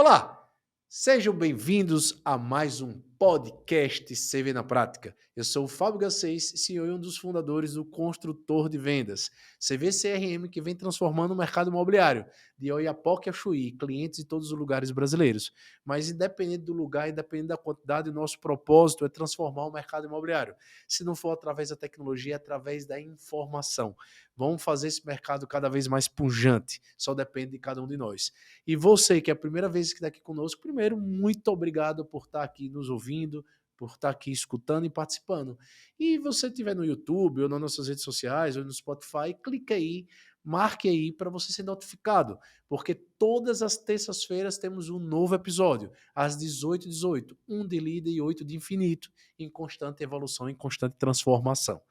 Olá, sejam bem-vindos a mais um podcast CV na Prática. Eu sou o Fábio Garcês, CEO e um dos fundadores do Construtor de Vendas, CV CRM, que vem transformando o mercado imobiliário, de Oiapoque a Chuí, clientes de todos os lugares brasileiros. Mas independente do lugar, independente da quantidade, o nosso propósito é transformar o mercado imobiliário. Se não for através da tecnologia, é através da informação. Vamos fazer esse mercado cada vez mais pujante, só depende de cada um de nós. E você, que é a primeira vez que está aqui conosco, primeiro, muito obrigado por estar aqui nos ouvindo, por estar aqui escutando e participando. E você estiver no YouTube ou nas nossas redes sociais ou no Spotify, clique aí, marque aí para você ser notificado, porque todas as terças-feiras temos um novo episódio, às 18h18, um de líder e 8 de infinito, em constante evolução, em constante transformação.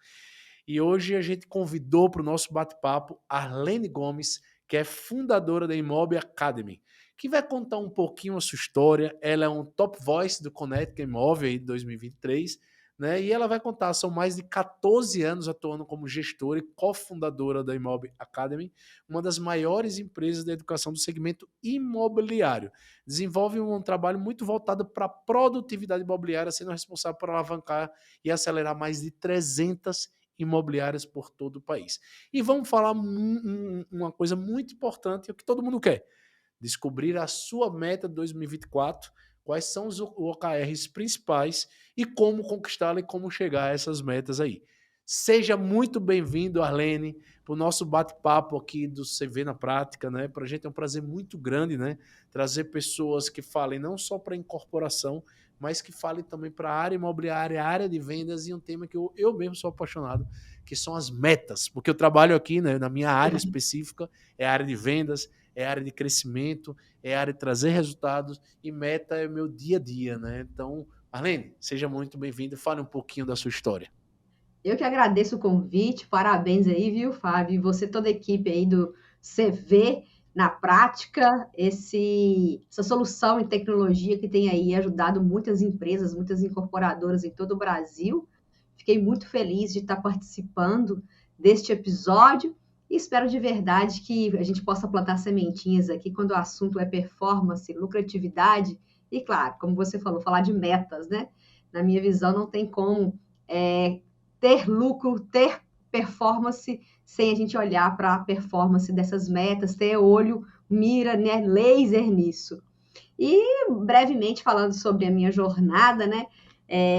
E hoje a gente convidou para o nosso bate-papo Arlene Gomes, que é fundadora da Imob Academy, que vai contar um pouquinho a sua história. Ela é um top voice do Connecticut Imóvel aí de 2023, né? E ela vai contar, são mais de 14 anos atuando como gestora e cofundadora da Imob Academy, uma das maiores empresas de educação do segmento imobiliário. Desenvolve um trabalho muito voltado para a produtividade imobiliária, sendo responsável por alavancar e acelerar mais de 300 imobiliárias por todo o país. E vamos falar uma coisa muito importante, o que todo mundo quer: descobrir a sua meta de 2024, quais são os OKRs principais e como conquistá-la e como chegar a essas metas aí. Seja muito bem-vindo, Arlene, para o nosso bate-papo aqui do CV na Prática, né? Para a gente é um prazer muito grande, né? Trazer pessoas que falem não só para a incorporação, mas que falem também para a área imobiliária, a área de vendas e um tema que eu mesmo sou apaixonado, que são as metas, porque eu trabalho aqui, né, na minha área específica, é a área de vendas, é a área de crescimento, é a área de trazer resultados e meta é o meu dia a dia, né? Então, Arlene, seja muito bem-vinda, fale um pouquinho da sua história. Eu que agradeço o convite, parabéns aí, viu, Fábio? E você, toda a equipe aí do CV na prática, essa solução em tecnologia que tem aí ajudado muitas empresas, muitas incorporadoras em todo o Brasil. Fiquei muito feliz de estar participando deste episódio e espero de verdade que a gente possa plantar sementinhas aqui quando o assunto é performance, lucratividade e, claro, como você falou, falar de metas, né? Na minha visão, não tem como ter lucro, ter performance, sem a gente olhar para a performance dessas metas, ter olho, mira, né, laser nisso. E brevemente falando sobre a minha jornada, né?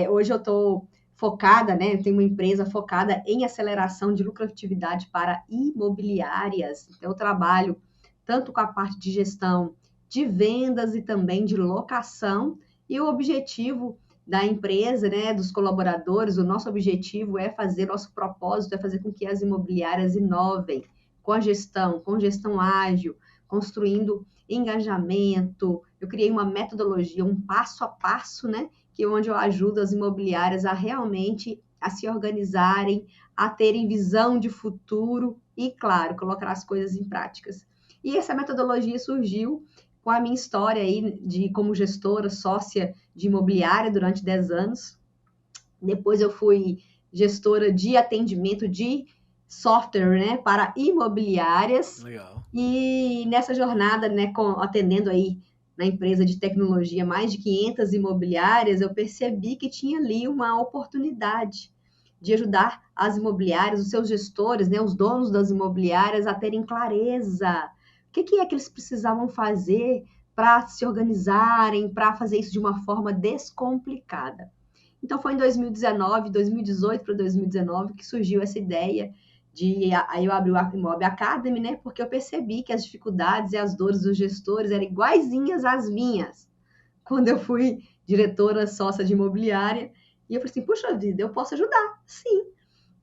Hoje eu estou focada, né? Eu tenho uma empresa focada em aceleração de lucratividade para imobiliárias. Então, eu trabalho tanto com a parte de gestão de vendas e também de locação. E o objetivo da empresa, né, dos colaboradores, o nosso objetivo é fazer, nosso propósito é fazer com que as imobiliárias inovem com gestão ágil, construindo engajamento. Eu criei uma metodologia, um passo a passo, né, que onde eu ajudo as imobiliárias a realmente a se organizarem, a terem visão de futuro e, claro, colocar as coisas em práticas. E essa metodologia surgiu com a minha história aí de como gestora, sócia de imobiliária durante 10 anos. Depois eu fui gestora de atendimento de software, né, para imobiliárias. Legal. E nessa jornada, né, atendendo aí na empresa de tecnologia mais de 500 imobiliárias, eu percebi que tinha ali uma oportunidade de ajudar as imobiliárias, os seus gestores, né, os donos das imobiliárias a terem clareza. O que é que eles precisavam fazer para se organizarem, para fazer isso de uma forma descomplicada. Então foi em 2019, 2018 para 2019 que surgiu essa ideia de aí eu abri o Imob Academy, né? Porque eu percebi que as dificuldades e as dores dos gestores eram iguaizinhas às minhas. Quando eu fui diretora sócia de imobiliária, e eu falei assim, puxa vida, eu posso ajudar, sim.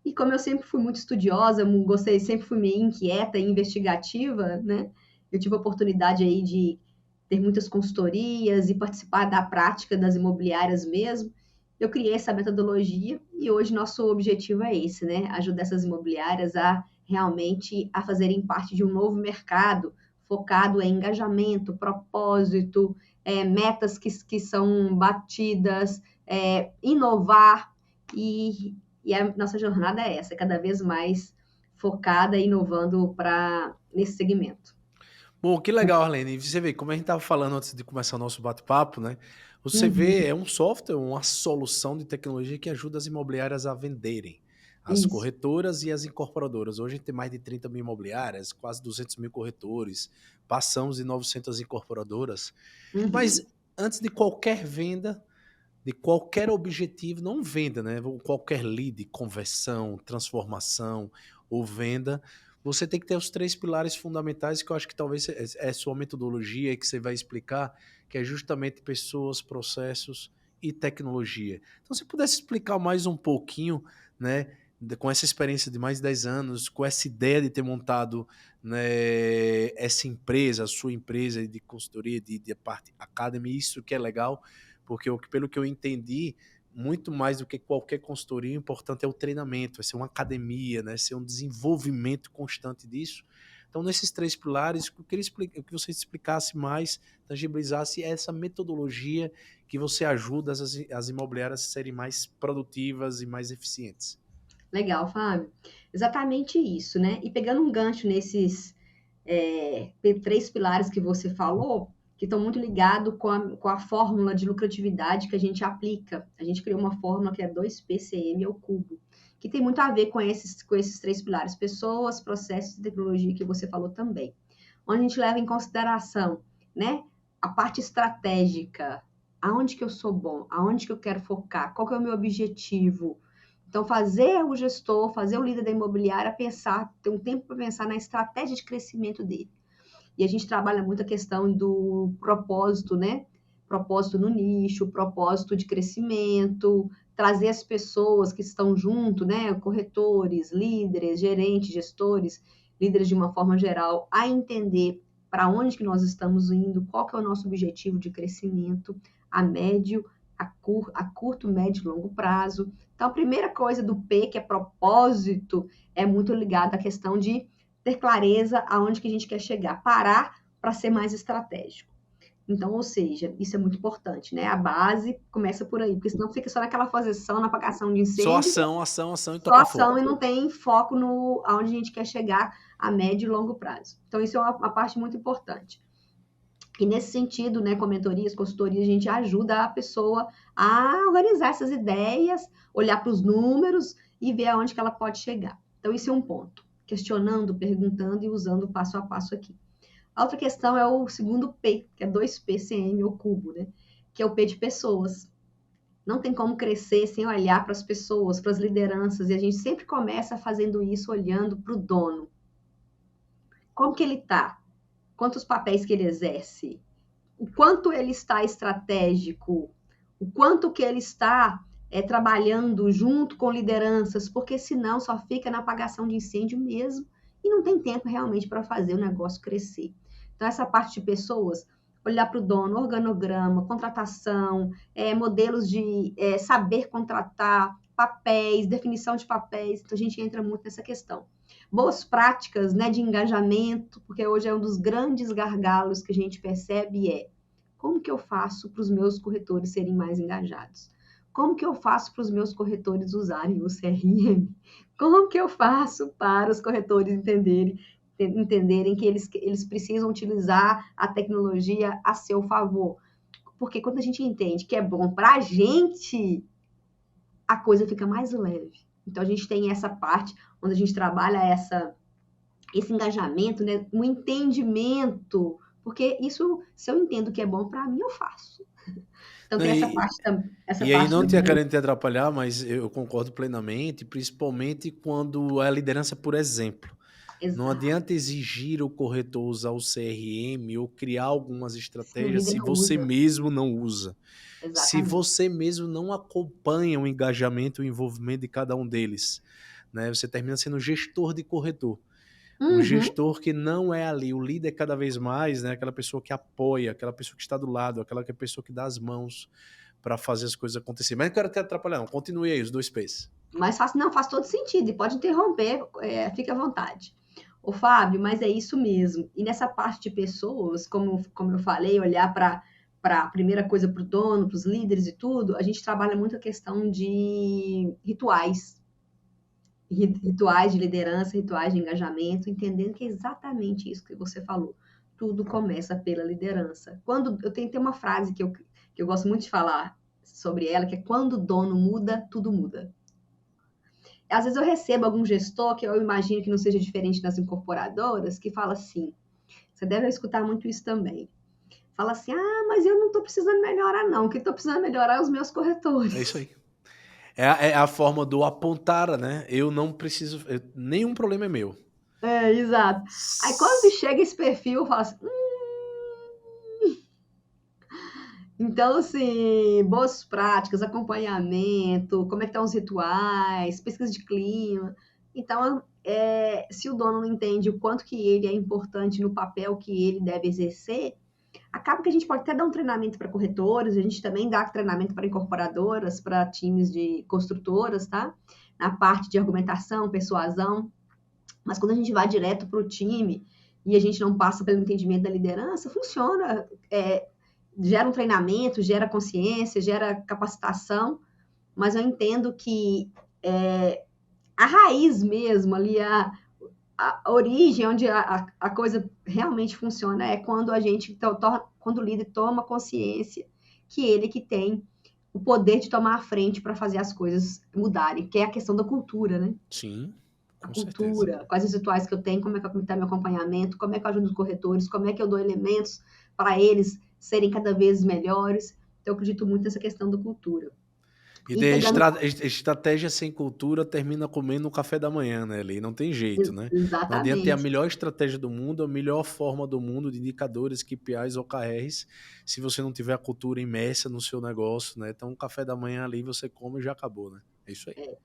E como eu sempre fui muito estudiosa, gostei, sempre fui meio inquieta e investigativa, né? Eu tive a oportunidade aí de ter muitas consultorias e participar da prática das imobiliárias mesmo. Eu criei essa metodologia e hoje nosso objetivo é esse, né? Ajudar essas imobiliárias a realmente a fazerem parte de um novo mercado focado em engajamento, propósito, metas que são batidas, inovar e a nossa jornada é essa, cada vez mais focada e inovando nesse segmento. Bom, que legal, Arlene. Você vê, como a gente estava falando antes de começar o nosso bate-papo, né? O CV Uhum, é um software, uma solução de tecnologia que ajuda as imobiliárias a venderem, as isso. corretoras e as incorporadoras. Hoje a gente tem mais de 30 mil imobiliárias, quase 200 mil corretores, passamos de 900 incorporadoras. Mas Uhum. antes de qualquer venda, de qualquer objetivo, não venda, né? Qualquer lead, conversão, transformação ou venda, você tem que ter os três pilares fundamentais que eu acho que talvez é sua metodologia e que você vai explicar, que é justamente pessoas, processos e tecnologia. Então, se pudesse explicar mais um pouquinho, né, com essa experiência de mais de 10 anos, com essa ideia de ter montado, né, essa empresa, a sua empresa de consultoria, de parte Academy, isso que é legal, porque pelo que eu entendi, muito mais do que qualquer consultoria, o importante é o treinamento, é ser uma academia, né? Ser um desenvolvimento constante disso. Então, nesses três pilares, eu queria que você explicasse mais, tangibilizasse essa metodologia que você ajuda as imobiliárias a serem mais produtivas e mais eficientes. Legal, Fábio. Exatamente isso, né? E pegando um gancho nesses três pilares que você falou, que estão muito ligados com a fórmula de lucratividade que a gente aplica. A gente criou uma fórmula que é 2PCM ao cubo, que tem muito a ver com esses três pilares: pessoas, processos e tecnologia, que você falou também. Onde a gente leva em consideração, né, a parte estratégica, aonde que eu sou bom, aonde que eu quero focar, qual que é o meu objetivo. Então, fazer o gestor, fazer o líder da imobiliária pensar, ter um tempo para pensar na estratégia de crescimento dele. E a gente trabalha muito a questão do propósito, né? Propósito no nicho, propósito de crescimento, trazer as pessoas que estão junto, né? Corretores, líderes, gerentes, gestores, líderes de uma forma geral, a entender para onde que nós estamos indo, qual que é o nosso objetivo de crescimento a médio, a curto, médio e longo prazo. Então, a primeira coisa do P, que é propósito, é muito ligada à questão de ter clareza aonde que a gente quer chegar, parar para ser mais estratégico. Então, ou seja, isso é muito importante, né? A base começa por aí, porque senão fica só naquela posição, na apagação de Só incêndio, ação, ação, ação e só tocar ação fogo. e não tem foco no aonde a gente quer chegar a médio e longo prazo. Então, isso é uma parte muito importante. E nesse sentido, né, com mentorias, consultorias, a gente ajuda a pessoa a organizar essas ideias, olhar para os números e ver aonde que ela pode chegar. Então, isso é um ponto. Questionando, perguntando e usando passo a passo aqui. A outra questão é o segundo P, que é 2PCM, ou cubo, né? Que é o P de pessoas. Não tem como crescer sem olhar para as pessoas, para as lideranças, e a gente sempre começa fazendo isso olhando para o dono. Como que ele está? Quantos papéis que ele exerce? O quanto ele está estratégico? O quanto que ele está trabalhando junto com lideranças, porque senão só fica na apagação de incêndio mesmo e não tem tempo realmente para fazer o negócio crescer. Então, essa parte de pessoas, olhar para o dono, organograma, contratação, modelos de saber contratar, papéis, definição de papéis. Então, a gente entra muito nessa questão. Boas práticas, né, de engajamento, porque hoje é um dos grandes gargalos que a gente percebe como que eu faço para os meus corretores serem mais engajados? Como que eu faço para os meus corretores usarem o CRM? Como que eu faço para os corretores entenderem que eles precisam utilizar a tecnologia a seu favor? Porque quando a gente entende que é bom para a gente, a coisa fica mais leve. Então, a gente tem essa parte onde a gente trabalha esse engajamento, né? O entendimento, porque isso, se eu entendo que é bom para mim, eu faço. Então, tem essa E, parte, essa e aí, parte não do tinha bom. querendo te atrapalhar, mas eu concordo plenamente, principalmente quando é a liderança por exemplo. Não Exato. adianta exigir o corretor usar o CRM ou criar algumas Se o estratégias líder se não você usa, mesmo não usa. Se exatamente. você mesmo não acompanha o engajamento e o envolvimento de cada um deles, né? Você termina sendo gestor de corretor. Um Uhum. gestor que não é ali, o líder cada vez mais, né? Aquela pessoa que apoia, aquela pessoa que está do lado, aquela pessoa que dá as mãos para fazer as coisas acontecer. Mas não quero te atrapalhar, não. Continue aí, os dois P's. Mas não, faz todo sentido, e pode interromper, fique à vontade. Ô, Fábio, mas é isso mesmo. E nessa parte de pessoas, como eu falei, olhar para a primeira coisa para o dono, para os líderes e tudo, a gente trabalha muito a questão de rituais de liderança, rituais de engajamento, entendendo que é exatamente isso que você falou. tudo começa pela liderança. Tem uma frase que eu gosto muito de falar sobre ela, que é quando o dono muda, tudo muda. Às vezes eu recebo algum gestor, que eu imagino que não seja diferente das incorporadoras, que fala assim, você deve escutar muito isso também. Fala assim, mas eu não estou precisando melhorar não, o que estou precisando melhorar é os meus É isso corretores. aí. É a forma do apontar, né? Eu não preciso, nenhum problema é meu. Exato. Aí quando chega esse perfil, eu falo assim, Então, assim, boas práticas, acompanhamento, como é que estão os rituais, pesquisa de clima. Então, se o dono não entende o quanto que ele é importante no papel que ele deve exercer, acaba que a gente pode até dar um treinamento para corretores, a gente também dá treinamento para incorporadoras, para times de construtoras, tá? Na parte de argumentação, persuasão. Mas quando a gente vai direto para o time e a gente não passa pelo entendimento da liderança, funciona. Gera um treinamento, gera consciência, gera capacitação, mas eu entendo que a raiz mesmo, ali, a origem, onde a coisa realmente funciona, é quando quando o líder toma consciência que ele que tem o poder de tomar a frente para fazer as coisas mudarem, que é a questão da cultura, né? Sim, A com certeza. cultura, quais os rituais que eu tenho, como é que está meu acompanhamento, como é que eu ajudo os corretores, como é que eu dou elementos para eles serem cada vez melhores. Então, eu acredito muito nessa questão da cultura. E E daí pegando estratégia sem cultura termina comendo o café da manhã, né, ali, não tem jeito, né? Não adianta ter a exatamente, melhor estratégia do mundo, a melhor forma do mundo de indicadores, KPIs ou OKRs, se você não tiver a cultura imersa no seu negócio, né? Então, o café da manhã ali você come e já acabou, né? É isso aí.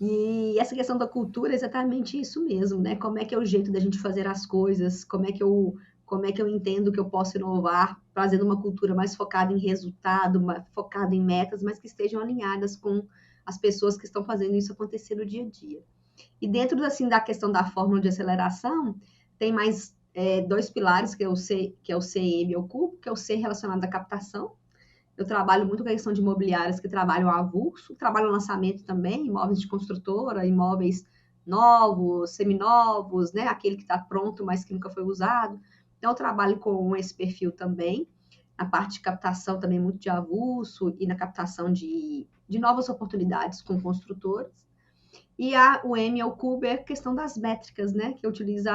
E essa questão da cultura é exatamente isso mesmo, né? Como é que é o jeito da gente fazer as coisas, como é que eu entendo que eu posso inovar, trazendo uma cultura mais focada em resultado, focada em metas, mas que estejam alinhadas com as pessoas que estão fazendo isso acontecer no dia a dia. E dentro assim da questão da fórmula de aceleração, tem mais dois pilares, que é o C e M eu ocupo, que é o C relacionado à captação. Eu trabalho muito com a questão de imobiliárias que trabalham avulso, trabalho lançamento também, imóveis de construtora, imóveis novos, seminovos, né? Aquele que está pronto, mas que nunca foi usado. Então, eu trabalho com esse perfil também, na parte de captação também muito de avulso e na captação de novas oportunidades com construtoras. E o M é o Cubo, é a questão das métricas, né? Que utiliza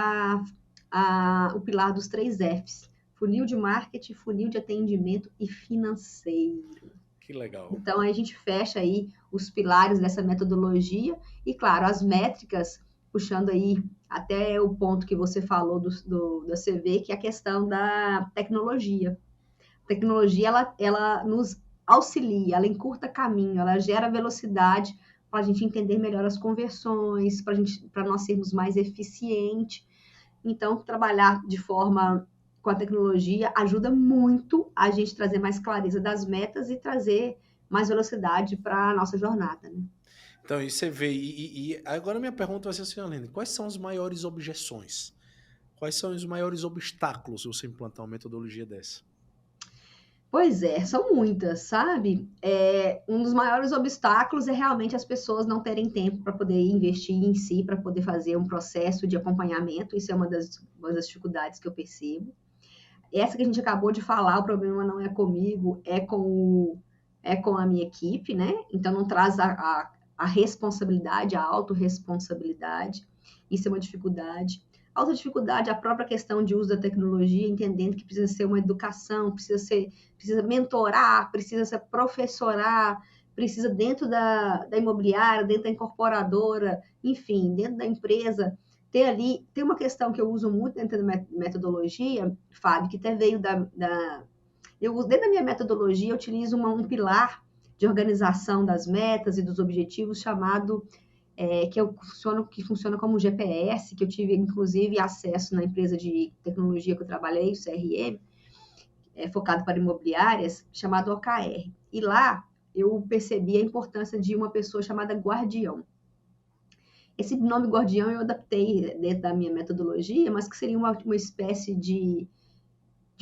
o pilar dos 3 Fs. Funil de marketing, funil de atendimento e financeiro. Que legal. Então, aí a gente fecha aí os pilares dessa metodologia e, claro, as métricas, puxando aí até o ponto que você falou da CV, que é a questão da tecnologia. A tecnologia, ela nos auxilia, ela encurta caminho, ela gera velocidade para a gente entender melhor as conversões, para nós sermos mais eficientes. Então, trabalhar de forma com a tecnologia ajuda muito a gente trazer mais clareza das metas e trazer mais velocidade para a nossa jornada, né? Então, e você vê, e agora minha pergunta vai ser assim, Aline, quais são as maiores objeções? Quais são os maiores obstáculos se você implantar uma metodologia dessa? Pois é, são muitas, sabe? Um dos maiores obstáculos é realmente as pessoas não terem tempo para poder investir em si, para poder fazer um processo de acompanhamento. Isso é uma das dificuldades que eu percebo. Essa que a gente acabou de falar, o problema não é comigo, é com a minha equipe, né? Então não traz a responsabilidade, a autorresponsabilidade. Isso é uma dificuldade. A outra dificuldade é a própria questão de uso da tecnologia, entendendo que precisa ser uma educação, precisa mentorar, precisa ser professorar, precisa dentro da imobiliária, dentro da incorporadora, enfim, dentro da empresa, tem uma questão que eu uso muito dentro da metodologia, Fábio, que até veio dentro da minha metodologia, eu utilizo um pilar de organização das metas e dos objetivos chamado que funciona como GPS, que eu tive, inclusive, acesso na empresa de tecnologia que eu trabalhei, o CRM, focado para imobiliárias, chamado OKR. E lá eu percebi a importância de uma pessoa chamada guardião. Esse nome guardião eu adaptei dentro da minha metodologia, mas que seria uma espécie de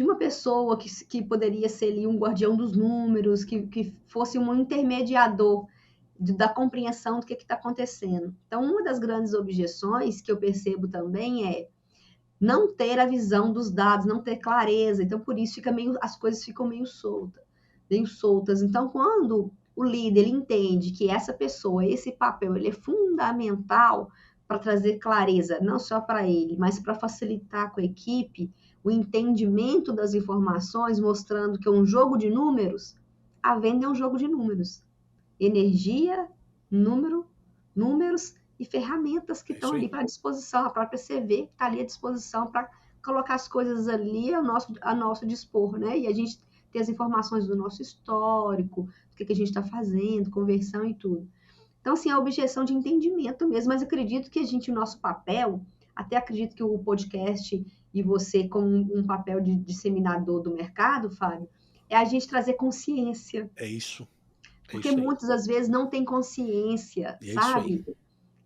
uma pessoa que poderia ser ali um guardião dos números, que fosse um intermediador da compreensão do que está acontecendo. Então, uma das grandes objeções que eu percebo também é não ter a visão dos dados, não ter clareza. Então, por isso as coisas ficam meio soltas. Então, quando o líder ele entende que essa pessoa, esse papel, ele é fundamental para trazer clareza, não só para ele, mas para facilitar com a equipe o entendimento das informações, mostrando que é um jogo de números. A venda é um jogo de números. Energia, números e ferramentas que estão ali para a disposição. A própria CV está ali à disposição para colocar as coisas ali a nosso dispor, né? E a gente ter as informações do nosso histórico, do que a gente está fazendo, conversão e tudo. Então, assim, a objeção de entendimento mesmo, mas acredito que o nosso papel, até acredito que o podcast e você como um papel de disseminador do mercado, Fábio, é a gente trazer consciência. É isso. Porque muitas das vezes não tem consciência, sabe?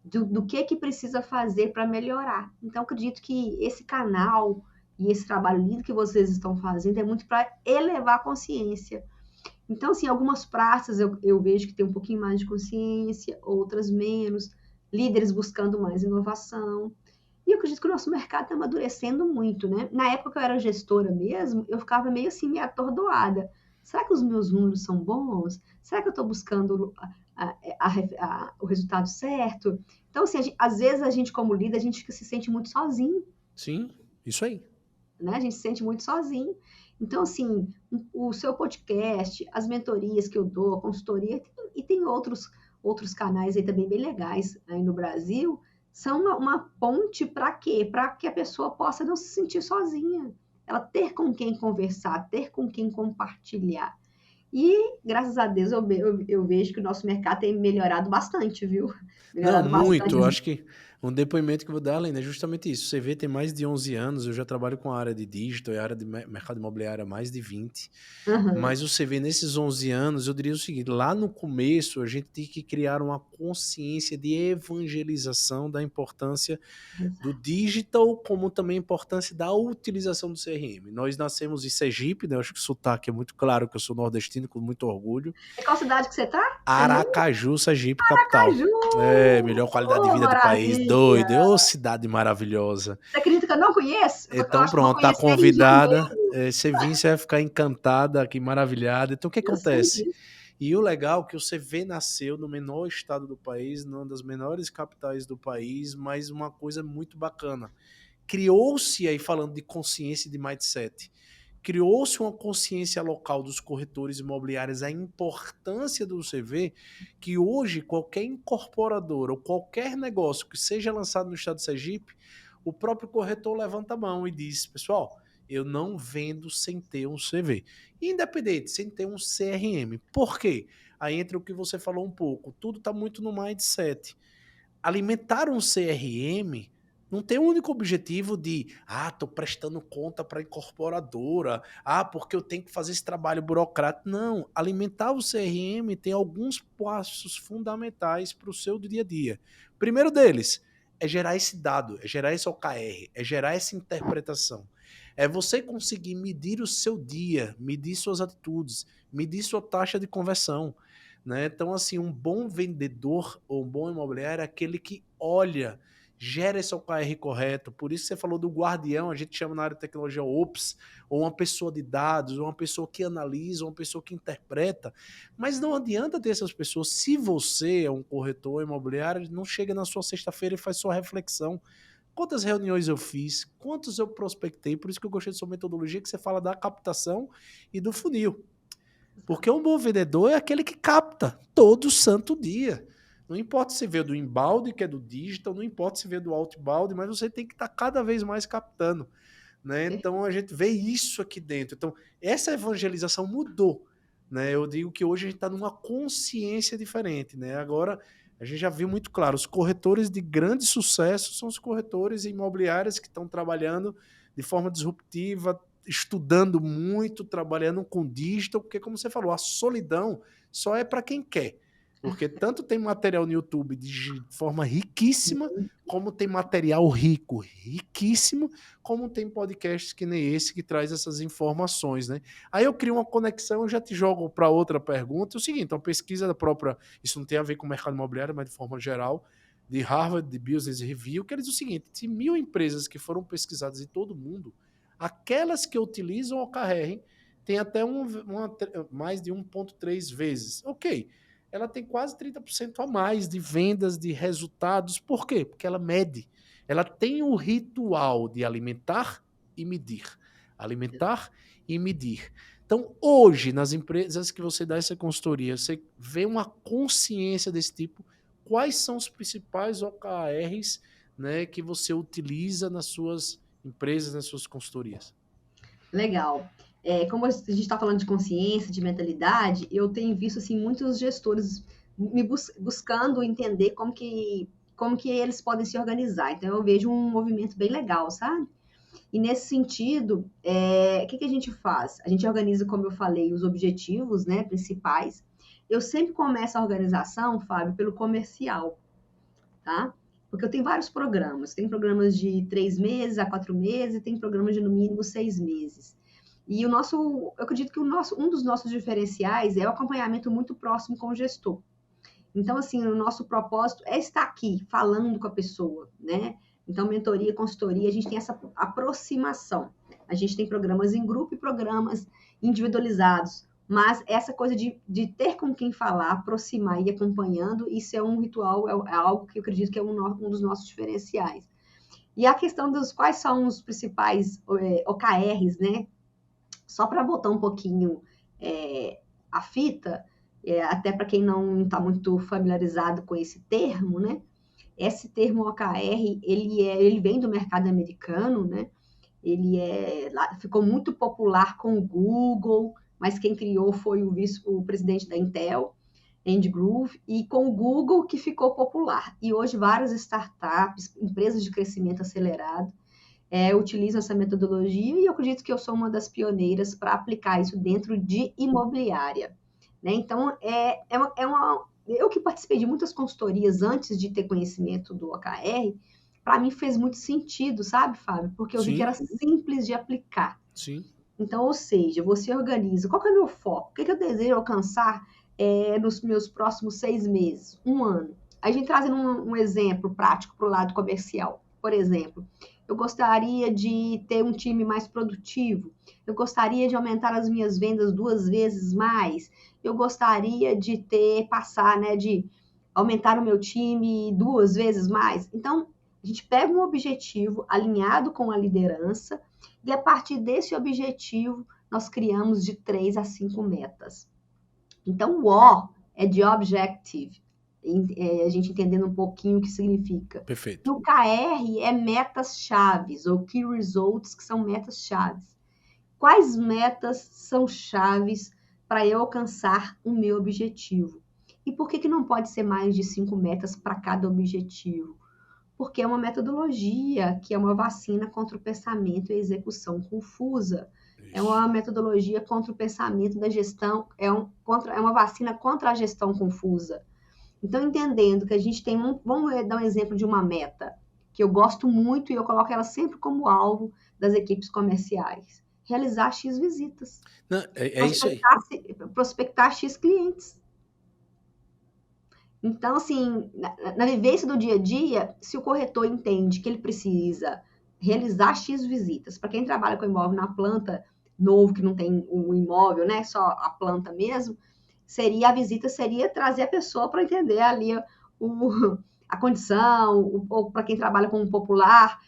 Do que precisa fazer para melhorar. Então, acredito que esse canal e esse trabalho lindo que vocês estão fazendo é muito para elevar a consciência. Então, assim, algumas praças eu vejo que tem um pouquinho mais de consciência, outras menos, líderes buscando mais inovação. E eu acredito que o nosso mercado está amadurecendo muito, né? Na época que eu era gestora mesmo, eu ficava meio assim, meio atordoada. Será que os meus números são bons? Será que eu estou buscando o resultado certo? Então, assim, às vezes a gente, como líder, a gente se sente muito sozinho. Sim, isso aí. Né? A gente se sente muito sozinho. Então, assim, o seu podcast, as mentorias que eu dou, a consultoria, e tem outros canais aí também bem legais aí no Brasil, são uma ponte para quê? Para que a pessoa possa não se sentir sozinha. Ela ter com quem conversar, ter com quem compartilhar. E, graças a Deus, eu vejo que o nosso mercado tem melhorado bastante, viu? Melhorado muito. Eu acho que um depoimento que eu vou dar, Helena, é justamente isso. Você vê, tem mais de 11 anos, eu já trabalho com a área de digital e a área de mercado imobiliário há mais de 20. Mas o CV, nesses 11 anos, eu diria o seguinte, lá no começo, a gente tem que criar uma consciência de evangelização da importância do digital, como também a importância da utilização do CRM. Nós nascemos em Sergipe, né? Eu acho que o sotaque é muito claro, que eu sou nordestino, com muito orgulho. E qual cidade que você tá? Aracaju, Sergipe, capital. É, melhor qualidade de vida do país, doido. Ô, cidade maravilhosa. Você acredita que eu não conheço? Então pronto, tá convidada. Você vir, você vai ficar encantada, aqui, maravilhada. Então o que acontece? E o legal é que o CV nasceu no menor estado do país, numa das menores capitais do país, mas uma coisa muito bacana. Criou-se, aí falando de consciência e de mindset, criou-se uma consciência local dos corretores imobiliários, a importância do CV, que hoje qualquer incorporador ou qualquer negócio que seja lançado no estado de Sergipe, o próprio corretor levanta a mão e diz, pessoal, eu não vendo sem ter um CV. Independente, sem ter um CRM. Por quê? Aí entra o que você falou um pouco. Tudo está muito no mindset. Alimentar um CRM não tem o único objetivo de, tô prestando conta para a incorporadora, porque eu tenho que fazer esse trabalho burocrático. Não, alimentar o CRM tem alguns passos fundamentais para o seu dia a dia. Primeiro deles é gerar esse dado, é gerar esse OKR, é gerar essa interpretação. É você conseguir medir o seu dia, medir suas atitudes, medir sua taxa de conversão. Né? Então, assim, um bom vendedor ou um bom imobiliário é aquele que olha, gera esse OKR correto. Por isso você falou do guardião, a gente chama na área de tecnologia OPS, ou uma pessoa de dados, ou uma pessoa que analisa, ou uma pessoa que interpreta. Mas não adianta ter essas pessoas se você é um corretor imobiliário, não chega na sua sexta-feira e faz sua reflexão. Quantas reuniões eu fiz? Quantos eu prospectei? Por isso que eu gostei de sua metodologia, que você fala da captação e do funil. Porque um bom vendedor é aquele que capta todo santo dia. Não importa se veio do inbound, que é do digital, não importa se veio do outbound, mas você tem que estar cada vez mais captando. Né? Então a gente vê isso aqui dentro. Então essa evangelização mudou. Né? Eu digo que hoje a gente está numa consciência diferente. Né? Agora a gente já viu muito claro, os corretores de grande sucesso são os corretores imobiliários que estão trabalhando de forma disruptiva, estudando muito, trabalhando com digital, porque como você falou, a solidão só é para quem quer. Porque tanto tem material no YouTube de forma riquíssima, como tem material riquíssimo, como tem podcasts que nem esse que traz essas informações, né? Aí eu crio uma conexão, eu já te jogo para outra pergunta. É o seguinte, a pesquisa da própria, isso não tem a ver com o mercado imobiliário, mas de forma geral, de Harvard de Business Review, que ele diz o seguinte: de 1.000 empresas que foram pesquisadas em todo o mundo, aquelas que utilizam OKR têm até mais de 1,3 vezes. Ok, ela tem quase 30% a mais de vendas, de resultados. Por quê? Porque ela mede. Ela tem o ritual de alimentar e medir. Alimentar e medir. Então, hoje, nas empresas que você dá essa consultoria, você vê uma consciência desse tipo. Quais são os principais OKRs, né, que você utiliza nas suas empresas, nas suas consultorias? Legal. Como a gente está falando de consciência, de mentalidade, eu tenho visto assim muitos gestores me buscando entender como que eles podem se organizar. Então eu vejo um movimento bem legal, sabe? E nesse sentido, o que a gente faz? A gente organiza, como eu falei, os objetivos, né, principais. Eu sempre começo a organização, Fábio, pelo comercial, tá? Porque eu tenho vários programas. Tem programas de 3 meses a 4 meses, tem programas de no mínimo 6 meses. E eu acredito que um dos nossos diferenciais é o acompanhamento muito próximo com o gestor. Então, assim, o nosso propósito é estar aqui falando com a pessoa, né? Então, mentoria, consultoria, a gente tem essa aproximação. A gente tem programas em grupo e programas individualizados, mas essa coisa de ter com quem falar, aproximar e ir acompanhando, isso é um ritual, é algo que eu acredito que é um dos nossos diferenciais. E a questão dos quais são os principais OKRs, né? Só para botar um pouquinho a fita, até para quem não está muito familiarizado com esse termo, né? Esse termo OKR, ele vem do mercado americano, né? Ficou muito popular com o Google, mas quem criou foi o presidente da Intel, Andy Grove, e com o Google que ficou popular. E hoje várias startups, empresas de crescimento acelerado, utilizam essa metodologia, e eu acredito que eu sou uma das pioneiras para aplicar isso dentro de imobiliária. Né? Então, eu que participei de muitas consultorias antes de ter conhecimento do OKR, para mim fez muito sentido, sabe, Fábio? Porque eu vi que era simples de aplicar. Sim. Então, ou seja, você organiza, qual que é o meu foco? O que eu desejo alcançar nos meus próximos 6 meses, um ano? A gente trazendo um exemplo prático para o lado comercial. Por exemplo, eu gostaria de ter um time mais produtivo, eu gostaria de aumentar as minhas vendas 2 vezes mais, eu gostaria de de aumentar o meu time 2 vezes mais. Então, a gente pega um objetivo alinhado com a liderança e a partir desse objetivo nós criamos de 3 a 5 metas. Então, o O é de objective, a gente entendendo um pouquinho o que significa. Perfeito. No KR é metas chaves, ou key results, que são metas chaves. Quais metas são chaves para eu alcançar o meu objetivo? E por que não pode ser mais de 5 metas para cada objetivo? Porque é uma metodologia que é uma vacina contra o pensamento e a execução confusa. Isso. É uma metodologia contra o pensamento da gestão, é uma vacina contra a gestão confusa. Então, entendendo que a gente tem vamos dar um exemplo de uma meta que eu gosto muito e eu coloco ela sempre como alvo das equipes comerciais. Realizar X visitas. Não, isso aí. Prospectar X clientes. Então, assim, na vivência do dia a dia, se o corretor entende que ele precisa realizar X visitas, para quem trabalha com imóvel na planta novo, que não tem o imóvel, né, só a planta mesmo, a visita seria trazer a pessoa para entender ali a condição, ou para quem trabalha com o popular,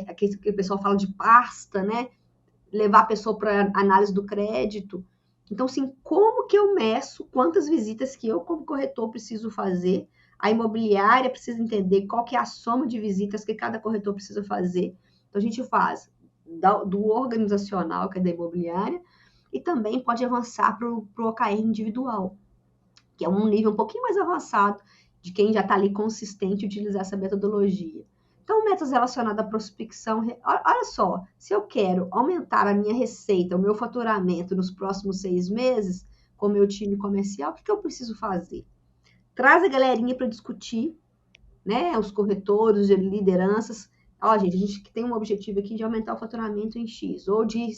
aquele que o pessoal fala de pasta, né, levar a pessoa para análise do crédito. Então, assim, como que eu meço quantas visitas que eu, como corretor, preciso fazer? A imobiliária precisa entender qual que é a soma de visitas que cada corretor precisa fazer. Então, a gente faz do organizacional, que é da imobiliária, e também pode avançar para o OKR individual, que é um nível um pouquinho mais avançado de quem já está ali consistente em utilizar essa metodologia. Então, metas relacionadas à prospecção, olha só, se eu quero aumentar a minha receita, o meu faturamento nos próximos 6 meses, com o meu time comercial, o que eu preciso fazer? Traz a galerinha para discutir, né, os corretores, as lideranças. Ó, gente, a gente tem um objetivo aqui de aumentar o faturamento em X, ou de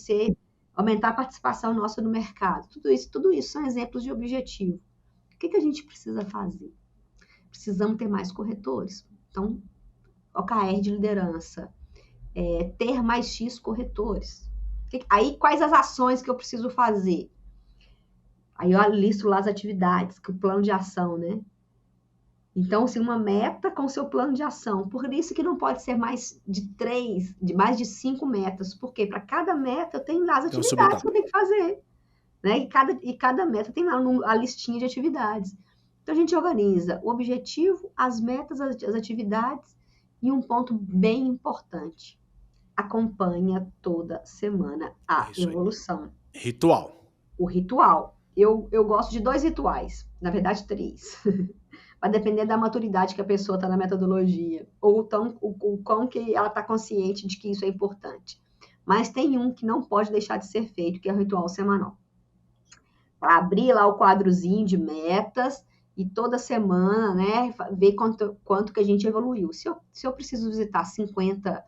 aumentar a participação nossa no mercado. Tudo isso são exemplos de objetivo. O que a gente precisa fazer? Precisamos ter mais corretores. Então, OKR de liderança, ter mais X corretores. Aí, quais as ações que eu preciso fazer? Aí eu listo lá as atividades, que o plano de ação, né? Então, assim, uma meta com seu plano de ação. Por isso que não pode ser mais de 3, de mais de 5 metas. Porque para cada meta eu tenho lá as Tem uma atividades que subetapa. eu tenho que fazer. Né? E cada meta tem lá a listinha de atividades. Então a gente organiza o objetivo, as metas, as atividades e um ponto bem importante. Acompanha toda semana É a isso aí. evolução. Ritual. O ritual. Eu gosto de 2 rituais, na verdade 3. Vai depender da maturidade que a pessoa está na metodologia, ou o quão que ela está consciente de que isso é importante. Mas tem um que não pode deixar de ser feito, que é o ritual semanal. Para abrir lá o quadrozinho de metas e toda semana, né, ver quanto que a gente evoluiu. Se eu preciso visitar 50,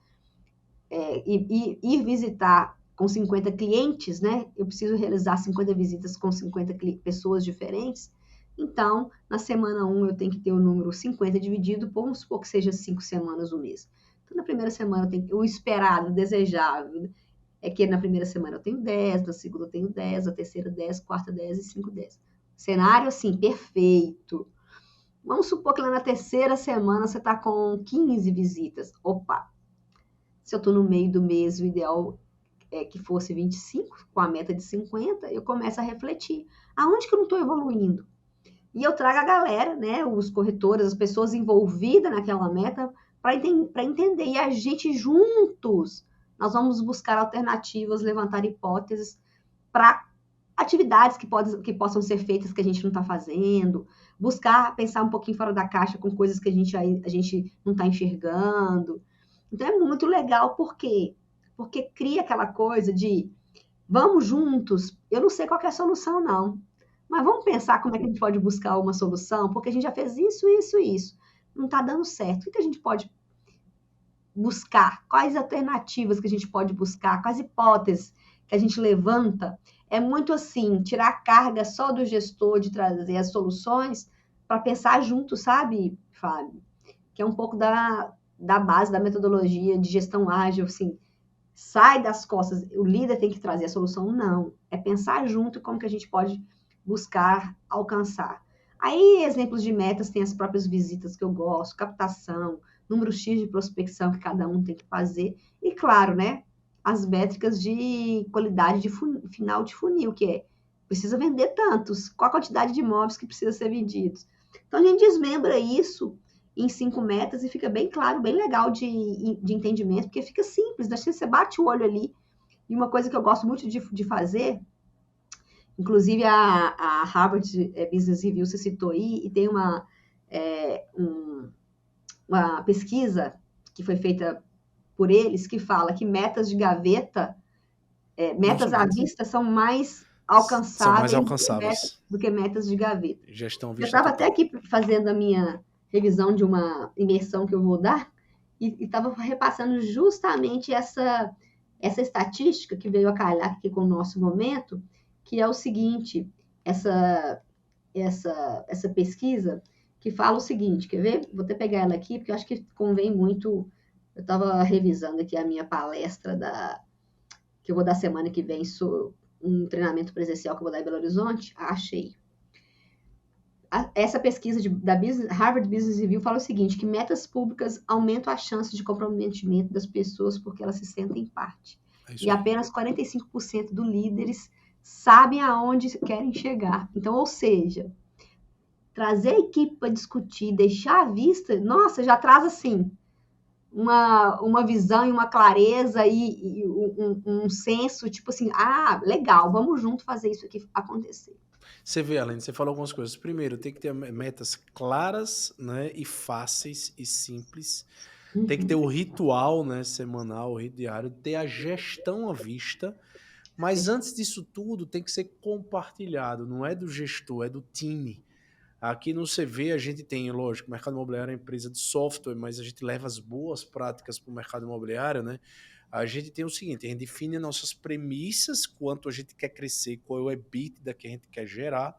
ir visitar com 50 clientes, né, eu preciso realizar 50 visitas com 50 pessoas diferentes, então, na semana 1 eu tenho que ter o número 50 dividido por, vamos supor que seja 5 semanas no mês. Então, na primeira semana, o esperado, o desejável, é que na primeira semana eu tenho 10, na segunda eu tenho 10, na terceira 10, quarta 10 e 5 10. Cenário, assim, perfeito. Vamos supor que lá na terceira semana você está com 15 visitas. Opa, se eu estou no meio do mês, o ideal é que fosse 25, com a meta de 50, eu começo a refletir. Aonde que eu não estou evoluindo? E eu trago a galera, né, os corretores, as pessoas envolvidas naquela meta, para entender. E a gente juntos, nós vamos buscar alternativas, levantar hipóteses para atividades que possam ser feitas que a gente não está fazendo, buscar pensar um pouquinho fora da caixa com coisas que a gente não está enxergando. Então é muito legal, por quê? Porque cria aquela coisa de vamos juntos. Eu não sei qual é a solução, não. Mas vamos pensar como é que a gente pode buscar uma solução, porque a gente já fez isso, isso e isso. Não está dando certo. O que a gente pode buscar? Quais alternativas que a gente pode buscar? Quais hipóteses que a gente levanta? É muito assim, tirar a carga só do gestor de trazer as soluções para pensar junto, sabe, Fábio? Que é um pouco da base da metodologia de gestão ágil, assim, sai das costas, o líder tem que trazer a solução, não. É pensar junto como que a gente pode buscar alcançar. Aí, exemplos de metas, tem as próprias visitas que eu gosto, captação, número X de prospecção que cada um tem que fazer, e claro, né, as métricas de qualidade de final de funil, que é, precisa vender tantos, qual a quantidade de imóveis que precisa ser vendidos. Então, a gente desmembra isso em 5 metas e fica bem claro, bem legal de entendimento, porque fica simples, né? Você bate o olho ali. E uma coisa que eu gosto muito de fazer, inclusive a Harvard Business Review você citou aí, e tem uma pesquisa que foi feita por eles que fala que metas de gaveta, Não metas são à metas. vista são mais São mais alcançáveis alcançáveis. do que metas de gaveta. Gestão Eu vista estava até total. aqui fazendo a minha revisão de uma imersão que eu vou dar e estava repassando justamente essa estatística que veio a calhar aqui com o nosso momento, que é o seguinte, essa pesquisa que fala o seguinte, quer ver? Vou até pegar ela aqui, porque eu acho que convém muito. Eu estava revisando aqui a minha palestra que eu vou dar semana que vem, um treinamento presencial que eu vou dar em Belo Horizonte. Achei. Essa pesquisa da Harvard Business Review fala o seguinte, que metas públicas aumentam a chance de comprometimento das pessoas porque elas se sentem parte. É isso E aí. apenas 45% dos líderes sabem aonde querem chegar. Então, ou seja, trazer a equipe para discutir, deixar à vista, nossa, já traz assim uma visão e uma clareza e um senso, tipo assim, legal, vamos junto fazer isso aqui acontecer. Você vê, Aline, você falou algumas coisas. Primeiro, tem que ter metas claras, né, e fáceis e simples. Tem que ter o ritual, né, semanal, o rito diário, ter a gestão à vista. Mas antes disso tudo, tem que ser compartilhado. Não é do gestor, é do time. Aqui no CV a gente tem, lógico, o mercado imobiliário é uma empresa de software, mas a gente leva as boas práticas para o mercado imobiliário, né? A gente tem o seguinte, a gente define nossas premissas, quanto a gente quer crescer, qual é o EBITDA que a gente quer gerar,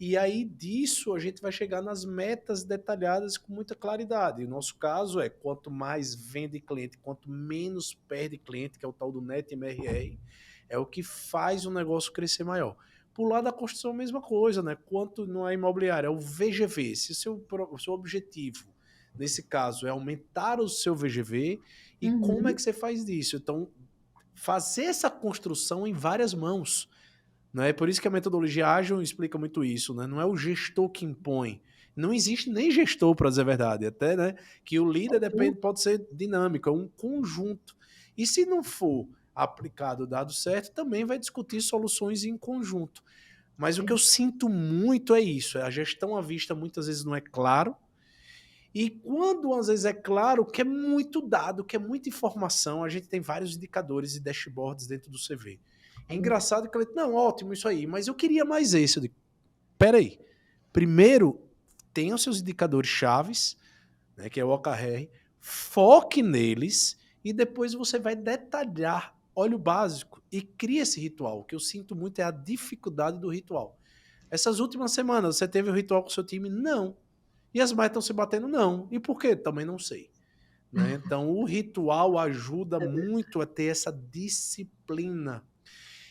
E aí disso a gente vai chegar nas metas detalhadas com muita claridade. E o nosso caso é quanto mais vende cliente, quanto menos perde cliente, que é o tal do Net MRR, é o que faz o negócio crescer maior. Por lado da construção, a mesma coisa, né? Quanto não é imobiliária, é o VGV. Se o seu objetivo, nesse caso, é aumentar o seu VGV, e como é que você faz isso? Então, fazer essa construção em várias mãos. Né? Por isso que a metodologia ágil explica muito isso. Né? Não é o gestor que impõe. Não existe nem gestor, para dizer a verdade. Até, né, que o líder pode ser dinâmico, é um conjunto. E se não for aplicado o dado certo, também vai discutir soluções em conjunto. Mas o que eu sinto muito é isso. A gestão à vista muitas vezes não é claro. E quando às vezes é claro, que é muito dado, que é muita informação, a gente tem vários indicadores e dashboards dentro do CV. É engraçado que ele não, ótimo isso aí, mas eu queria mais esse. Eu digo, peraí, primeiro tenha os seus indicadores chaves, né, que é o OKR, foque neles e depois você vai detalhar, olha o básico e cria esse ritual. O que eu sinto muito é a dificuldade do ritual. Essas últimas semanas, você teve o ritual com o seu time? Não. E as metas estão se batendo? Não. E por quê? Também não sei. Né? Então, o ritual ajuda muito a ter essa disciplina.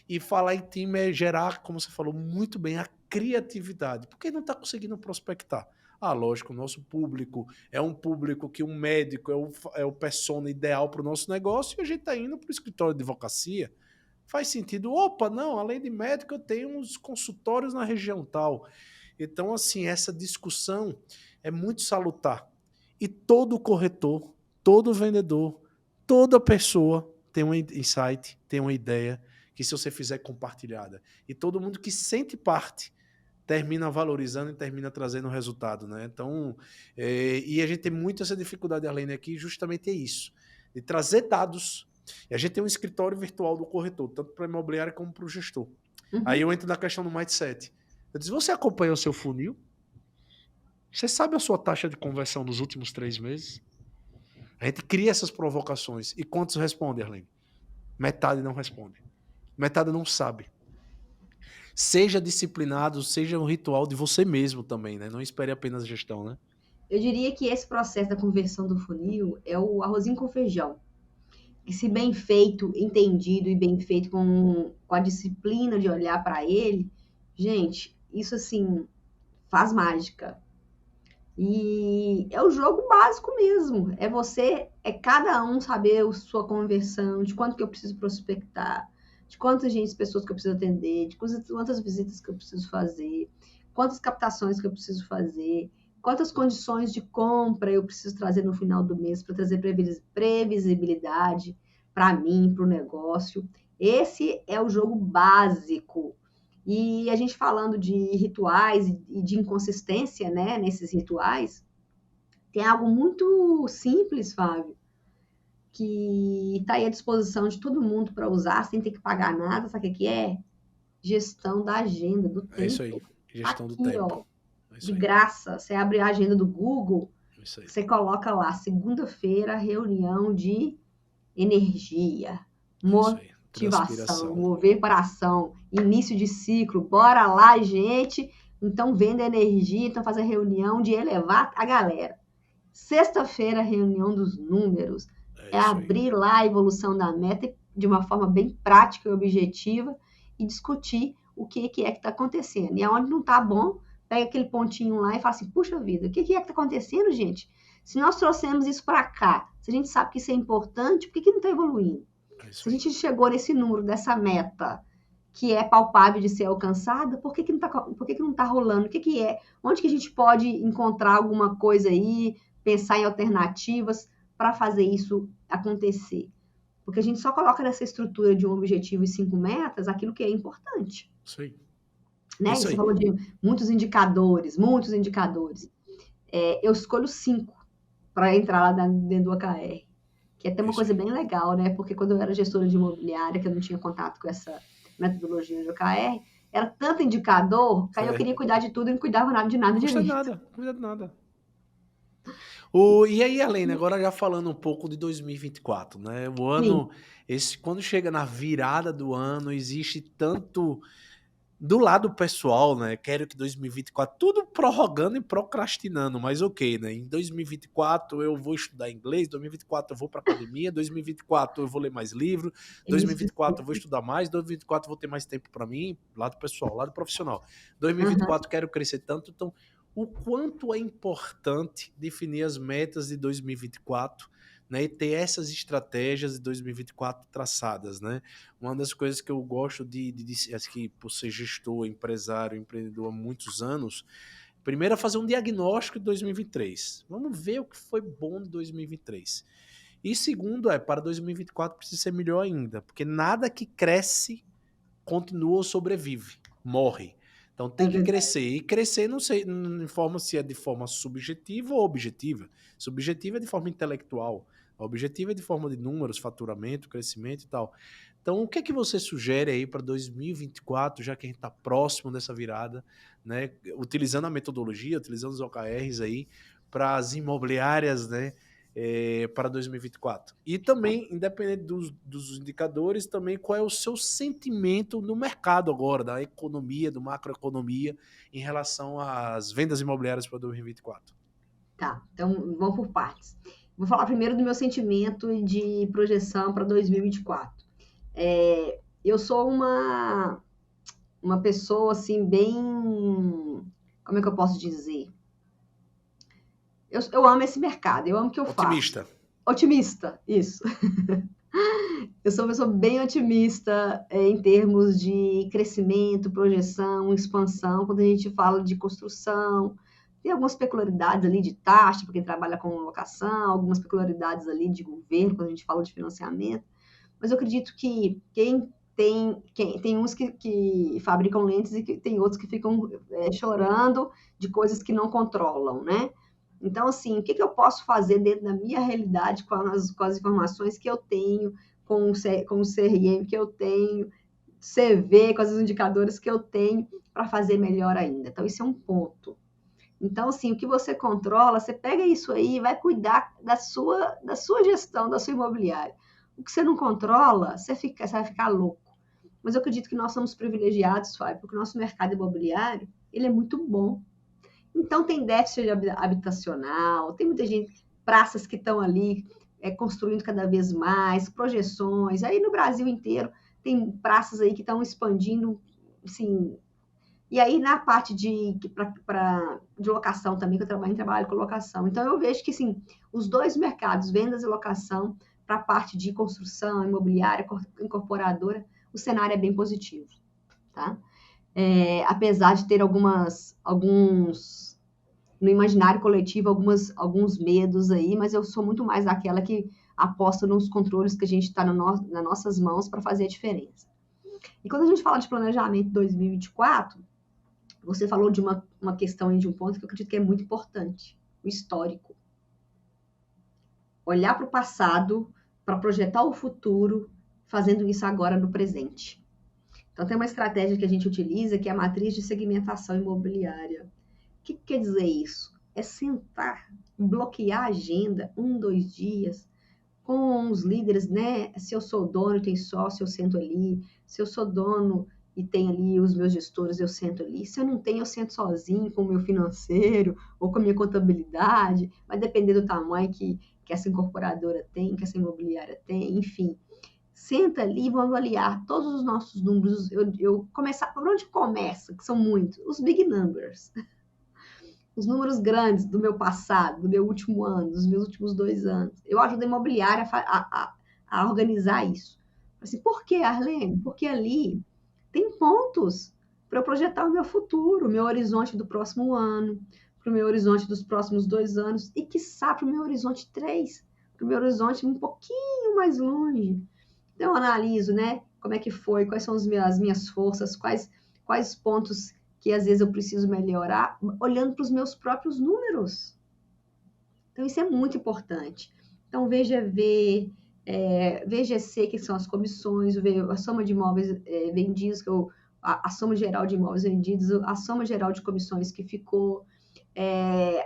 E falar em time é gerar, como você falou muito bem, a criatividade. Por que não está conseguindo prospectar? Ah, lógico, o nosso público é um público que um médico é o persona ideal para o nosso negócio e a gente está indo para o escritório de advocacia. Faz sentido. Opa, não, além de médico, eu tenho uns consultórios na região tal. Então, assim, essa discussão é muito salutar. E todo corretor, todo vendedor, toda pessoa tem um insight, tem uma ideia que se você fizer compartilhada. E todo mundo que sente parte termina valorizando e termina trazendo resultado. Né? Então, e a gente tem muito essa dificuldade, Arlene, aqui, justamente é isso. De trazer dados. E a gente tem um escritório virtual do corretor, tanto para imobiliário como para o gestor. Aí eu entro na questão do mindset. Eu disse, você acompanha o seu funil? Você sabe a sua taxa de conversão nos últimos 3 meses? A gente cria essas provocações. E quantos respondem, Arlene? Metade não responde. Metade não sabe. Seja disciplinado, seja um ritual de você mesmo também, né? Não espere apenas a gestão, né? Eu diria que esse processo da conversão do funil é o arrozinho com feijão. E se bem feito, entendido e bem feito com a disciplina de olhar para ele, gente, isso assim faz mágica. E é o jogo básico mesmo. É cada um saber a sua conversão, de quanto que eu preciso prospectar, de quantas pessoas que eu preciso atender, de quantas visitas que eu preciso fazer, quantas captações que eu preciso fazer, quantas condições de compra eu preciso trazer no final do mês para trazer previsibilidade para mim, para o negócio. Esse é o jogo básico. E a gente falando de rituais e de inconsistência, né, nesses rituais, tem algo muito simples, Fábio, que está aí à disposição de todo mundo para usar, sem ter que pagar nada. Sabe o que é? Gestão da agenda, do tempo. É isso aí, gestão do tempo. Ó, de graça. Você abre a agenda do Google, você coloca lá, segunda-feira, reunião de energia, motivação, mover para ação, início de ciclo, bora lá, gente. Então, venda energia, então fazer reunião de elevar a galera. Sexta-feira, reunião dos números. É abrir lá a evolução da meta de uma forma bem prática e objetiva e discutir o que é que está acontecendo. E aonde não está bom, pega aquele pontinho lá e fala assim, puxa vida, o que é que está acontecendo, gente? Se nós trouxemos isso para cá, se a gente sabe que isso é importante, por que não está evoluindo? Se a gente chegou nesse número dessa meta que é palpável de ser alcançada, por que não está rolando? O que é? Onde que a gente pode encontrar alguma coisa aí, pensar em alternativas para fazer isso acontecer? Porque a gente só coloca nessa estrutura de um objetivo e 5 metas aquilo que é importante. Isso aí. Né? Você falou de muitos indicadores. Eu escolho 5 para entrar lá dentro do OKR. Que é até uma coisa bem legal, né? Porque quando eu era gestora de imobiliária, que eu não tinha contato com essa metodologia de OKR, era tanto indicador, que aí eu queria cuidar de tudo e não cuidava de nada direito. Não cuida de nada. E aí, Arlene, agora já falando um pouco de 2024, né? O ano, quando chega na virada do ano, existe tanto... Do lado pessoal, né, quero que 2024, tudo prorrogando e procrastinando, mas ok, né, em 2024 eu vou estudar inglês, 2024 eu vou para academia, 2024 eu vou ler mais livro, Isso. 2024 eu vou estudar mais, 2024 eu vou ter mais tempo para mim, lado pessoal, lado profissional. Aham. 2024 quero crescer tanto, então o quanto é importante definir as metas de 2024, né, e ter essas estratégias de 2024 traçadas, né? Uma das coisas que eu gosto que por ser gestor, empresário, empreendedor há muitos anos, primeiro é fazer um diagnóstico de 2023. Vamos ver o que foi bom de 2023. E segundo para 2024 precisa ser melhor ainda, porque nada que cresce continua ou sobrevive, morre. Então É tem que verdade. crescer. E crescer não sei não informa se é de forma subjetiva ou objetiva. Subjetiva é de forma intelectual. Objetiva é de forma de números, faturamento, crescimento e tal. Então, o que é que você sugere aí para 2024, já que a gente está próximo dessa virada, né? Utilizando a metodologia, utilizando os OKRs aí, para as imobiliárias, né? Para 2024. E também, independente dos indicadores, também qual é o seu sentimento no mercado agora, da economia, do macroeconomia, em relação às vendas imobiliárias para 2024. Tá, então vamos por partes. Vou falar primeiro do meu sentimento de projeção para 2024. Eu sou uma pessoa assim, bem. Como é que eu posso dizer? Eu amo esse mercado, eu amo o que eu faço. Otimista. Otimista, isso. Eu sou uma pessoa bem otimista em termos de crescimento, projeção, expansão, quando a gente fala de construção. Tem algumas peculiaridades ali de taxa, para quem trabalha com locação, algumas peculiaridades ali de governo, quando a gente fala de financiamento. Mas eu acredito que quem tem uns que fabricam lentes e que tem outros que ficam chorando de coisas que não controlam, né? Então, assim, o que eu posso fazer dentro da minha realidade com as informações que eu tenho, com o CRM que eu tenho, CV, com os indicadores que eu tenho, para fazer melhor ainda. Então, isso é um ponto. Então, assim, o que você controla, você pega isso aí e vai cuidar da sua gestão, da sua imobiliária. O que você não controla, você vai ficar louco. Mas eu acredito que nós somos privilegiados, Fábio, porque o nosso mercado imobiliário, ele é muito bom. Então, tem déficit habitacional, tem muita gente, praças que estão ali construindo cada vez mais, projeções. Aí, no Brasil inteiro, tem praças aí que estão expandindo, assim. E aí, na parte de locação também, que eu trabalho com locação. Então, eu vejo que, sim, os dois mercados, vendas e locação, para a parte de construção, imobiliária, incorporadora, o cenário é bem positivo, tá? Apesar de ter alguns, no imaginário coletivo, alguns medos aí, mas eu sou muito mais daquela que aposta nos controles que a gente está nas nossas mãos para fazer a diferença. E quando a gente fala de planejamento 2024, você falou de uma questão aí, de um ponto que eu acredito que é muito importante, o histórico. Olhar para o passado para projetar o futuro, fazendo isso agora no presente. Então, tem uma estratégia que a gente utiliza, que é a matriz de segmentação imobiliária. O que quer dizer isso? É sentar, bloquear a agenda, 2 dias, com os líderes, né? Se eu sou dono e tem sócio, eu sento ali. Se eu sou dono e tem ali os meus gestores, eu sento ali. Se eu não tenho, eu sento sozinho com o meu financeiro ou com a minha contabilidade. Vai depender do tamanho que essa incorporadora tem, que essa imobiliária tem, enfim. Senta ali e vamos avaliar todos os nossos números. Eu começar, por onde começa? Que são muitos. Os big numbers. Os números grandes do meu passado, do meu último ano, dos meus últimos 2 anos. Eu ajudo a imobiliária a organizar isso. Assim, por que, Arlene? Porque ali tem pontos para eu projetar o meu futuro, o meu horizonte do próximo ano, para o meu horizonte dos próximos 2 anos e, quiçá, para o meu horizonte 3, para o meu horizonte um pouquinho mais longe. Então, eu analiso, né? Como é que foi, quais são as minhas forças, quais pontos que às vezes eu preciso melhorar, olhando para os meus próprios números. Então, isso é muito importante. Então, VGV, VGC, que são as comissões, a soma de imóveis vendidos, a soma geral de imóveis vendidos, a soma geral de comissões que ficou,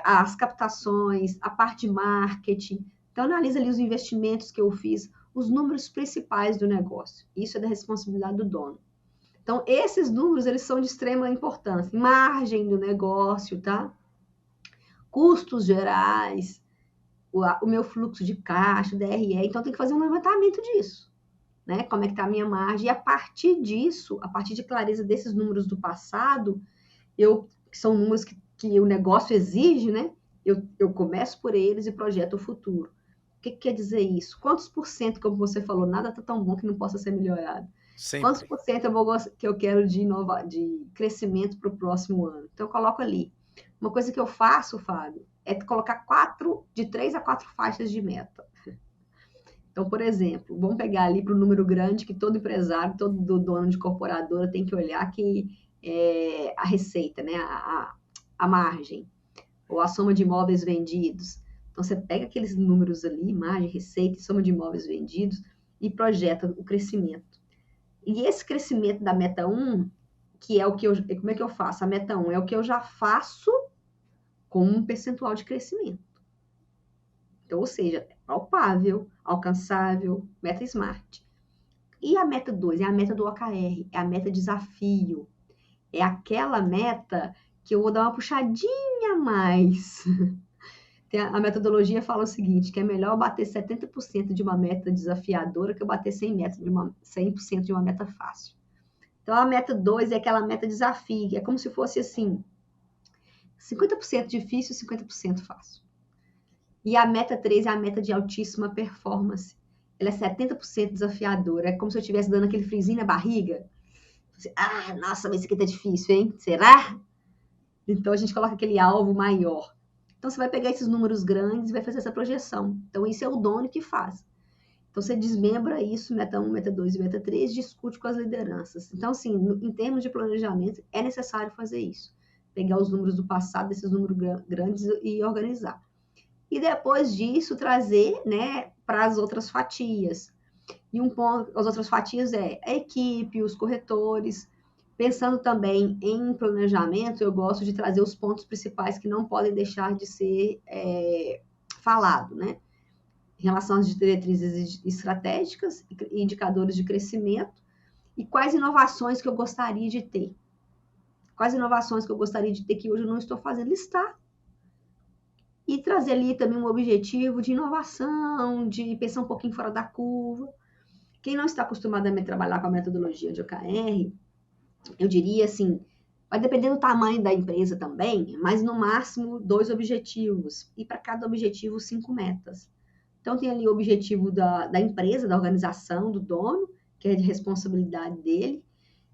as captações, a parte de marketing. Então, analisa ali os investimentos que eu fiz, os números principais do negócio. Isso é da responsabilidade do dono. Então, esses números, eles são de extrema importância. Margem do negócio, tá? Custos gerais, o meu fluxo de caixa, o DRE. Então, tem que fazer um levantamento disso, né? Como é que está a minha margem? E a partir disso, a partir de clareza desses números do passado, que são números que o negócio exige, né? Eu começo por eles e projeto o futuro. O que quer dizer isso? Quantos por cento, como você falou, nada está tão bom que não possa ser melhorado? Quantos Sempre. por cento que eu quero de crescimento para o próximo ano? Então, eu coloco ali. Uma coisa que eu faço, Fábio, é colocar de 3 a 4 faixas de meta. Então, por exemplo, vamos pegar ali para o número grande que todo empresário, todo dono de corporadora tem que olhar, que é a receita, né? A margem, ou a soma de imóveis vendidos. Então, você pega aqueles números ali, margem, receita, soma de imóveis vendidos, e projeta o crescimento. E esse crescimento da meta 1, que é o que como é que eu faço? A meta 1 é o que eu já faço com um percentual de crescimento. Então, ou seja, palpável, alcançável, meta SMART. E a meta 2 é a meta do OKR, é a meta desafio. É aquela meta que eu vou dar uma puxadinha a mais. A metodologia fala o seguinte, que é melhor bater 70% de uma meta desafiadora que eu bater 100% de uma meta fácil. Então, a meta 2 é aquela meta desafio, é como se fosse assim, 50% difícil, 50% fácil. E a meta 3 é a meta de altíssima performance. Ela é 70% desafiadora. É como se eu estivesse dando aquele friozinho na barriga. Nossa, mas isso aqui tá difícil, hein? Será? Então, a gente coloca aquele alvo maior. Então, você vai pegar esses números grandes e vai fazer essa projeção. Então, isso é o dono que faz. Então, você desmembra isso, meta 1, meta 2 e meta 3, discute com as lideranças. Então, assim, em termos de planejamento, é necessário fazer isso. Pegar os números do passado, desses números grandes e organizar. E depois disso trazer, né, para as outras fatias. E um ponto, as outras fatias é a equipe, os corretores. Pensando também em planejamento, eu gosto de trazer os pontos principais que não podem deixar de ser falado, né? Em relação às diretrizes estratégicas e indicadores de crescimento, e quais inovações que eu gostaria de ter. Quais inovações que eu gostaria de ter que hoje eu não estou fazendo, listar. E trazer ali também um objetivo de inovação, de pensar um pouquinho fora da curva. Quem não está acostumado a trabalhar com a metodologia de OKR, eu diria assim, vai depender do tamanho da empresa também, mas no máximo 2 objetivos. E para cada objetivo, 5 metas. Então tem ali o objetivo da empresa, da organização, do dono, que é de responsabilidade dele.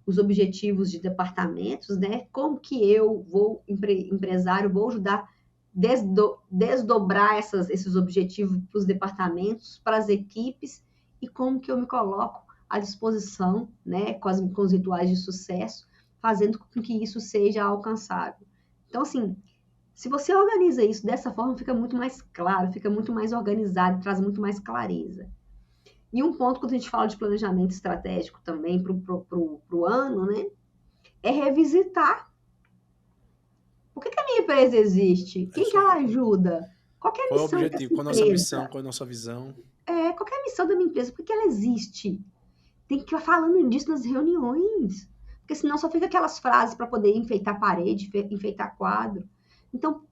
Os objetivos de departamentos, né? Como que eu, empresário, vou ajudar desdobrar esses objetivos para os departamentos, para as equipes, e como que eu me coloco à disposição, né, com os rituais de sucesso, fazendo com que isso seja alcançável. Então, assim, se você organiza isso dessa forma, fica muito mais claro, fica muito mais organizado, traz muito mais clareza. E um ponto, quando a gente fala de planejamento estratégico também para o ano, né, é revisitar. Por que a minha empresa existe? Quem que ela ajuda? Qual é a Qual é o missão objetivo? dessa Qual é a nossa missão? empresa? Qual é a nossa visão? Qual é a missão da minha empresa? Por que ela existe? Tem que ir falando disso nas reuniões. Porque senão só fica aquelas frases para poder enfeitar parede, enfeitar quadro. Então,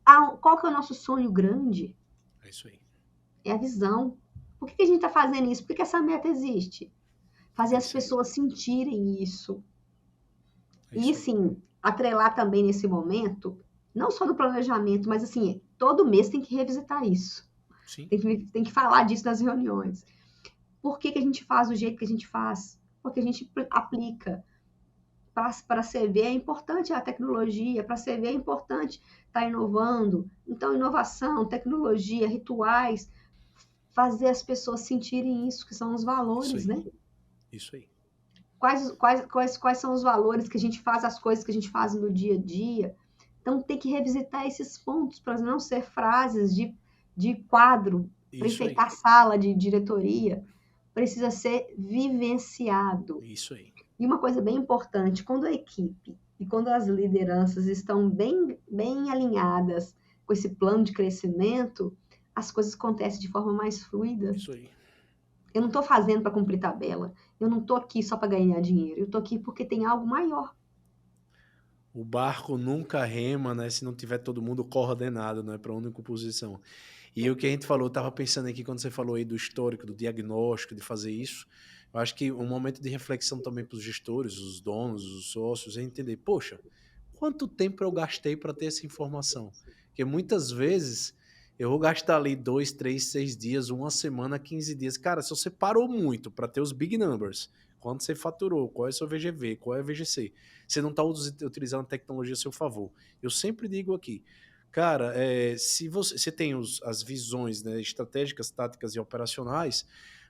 qual que é o nosso sonho grande? É isso aí. É a visão. Por que a gente está fazendo isso? Por que essa meta existe? Fazer as pessoas sentirem isso. E, sim, atrelar também nesse momento, não só do planejamento, mas, assim, todo mês tem que revisitar isso. Sim. Tem que falar disso nas reuniões. Por que a gente faz do jeito que a gente faz? Porque a gente aplica. Para CV é importante a tecnologia, para CV é importante estar inovando. Então, inovação, tecnologia, rituais, fazer as pessoas sentirem isso, que são os valores, né? Isso aí. Quais são os valores que a gente faz, as coisas que a gente faz no dia a dia. Então, tem que revisitar esses pontos para não ser frases de quadro, para enfeitar a sala de diretoria. Precisa ser vivenciado. Isso aí. E uma coisa bem importante, quando a equipe e quando as lideranças estão bem alinhadas com esse plano de crescimento, as coisas acontecem de forma mais fluida. Isso aí. Eu não estou fazendo para cumprir tabela. Eu não estou aqui só para ganhar dinheiro. Eu estou aqui porque tem algo maior. O barco nunca rema, né? Se não tiver todo mundo coordenado, né? Para uma única posição. E o que a gente falou, eu estava pensando aqui quando você falou aí do histórico, do diagnóstico, de fazer isso. Eu acho que um momento de reflexão também para os gestores, os donos, os sócios, é entender, poxa, quanto tempo eu gastei para ter essa informação? Porque muitas vezes eu vou gastar ali 2, 3, 6 dias, uma semana, 15 dias. Cara, se você parou muito para ter os big numbers, quanto você faturou, qual é o seu VGV, qual é o VGC, você não está utilizando a tecnologia a seu favor. Eu sempre digo aqui, cara, se você tem as visões, né, estratégicas, táticas e operacionais,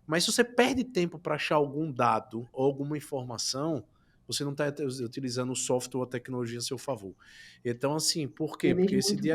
mas se você perde tempo para achar algum dado ou alguma informação, você não está utilizando o software ou a tecnologia a seu favor. Então, assim, por quê? Eu Porque vejo esse muito